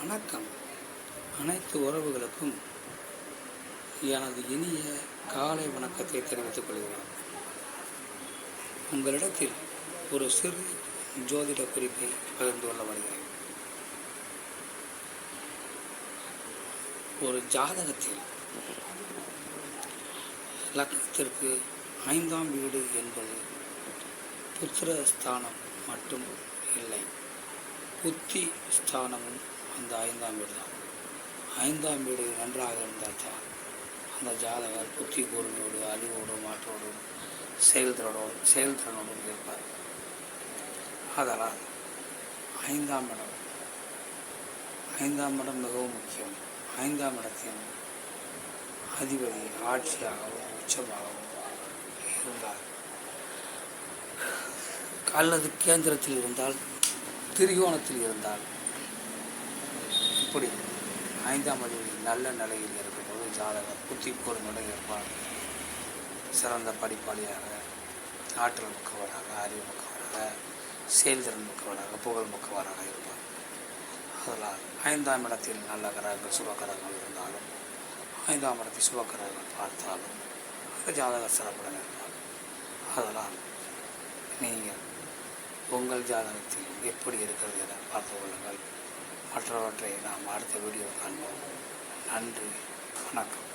வணக்கம். அனைத்து உறவுகளுக்கும் எனது இனிய காலை வணக்கத்தை தெரிவித்துக் கொள்கிறேன். உங்களிடத்தில் ஒரு சிறு ஜோதிட குறிப்பை பகிர்ந்து கொள்ள வருகிறேன். ஒரு ஜாதகத்தில் லக்னத்திற்கு 5ஆம் வீடு என்பது புத்திரஸ்தானம் மட்டும் இல்லை, புத்தி ஸ்தானமும் அந்த 5ஆம் வீடு தான். 5ஆம் வீடு நன்றாக இருந்தால் தான் அந்த ஜாதகர் புத்தி கூர்மையோடு, அறிவோடு, மாற்றோடு, செயல்திறனோடு இருப்பார். அதனால் 5ஆம் இடம் மிகவும் முக்கியம். 5ஆம் இடத்தின் அதிபதி ஆட்சியாகவும் உச்சமாகவும் இருந்தார் அல்லது கேந்திரத்தில் இருந்தால், திரிகோணத்தில் இருந்தால், இப்படி 5ஆம் அதிபதி நல்ல நிலையில் இருக்கும்போது ஜாதகர் புத்தி கூர்மையோடு இருப்பார். சிறந்த படிப்பாளியாக, ஆற்றல் மிக்கவராக, அறிவு மிக்கவராக, செயல்திறன் மிக்கவராக, புகழ் மிக்கவராக இருப்பார். அதனால் 5ஆம் இடத்தில் நல்ல கிரகங்கள், சுபகிரகங்கள் இருந்தாலும், 5ஆம் இடத்தை சுபகிரகங்கள் பார்த்தாலும் அந்த ஜாதகர் சிறப்புடன் இருப்பார். அதனால் நீங்கள் உங்கள் ஜாதகத்தில் எப்படி இருக்கிறது என பார்த்து கொள்ளுங்கள். மற்றவற்றை நாம் அடுத்த வீடியோ காண்போம். நன்றி, வணக்கம்.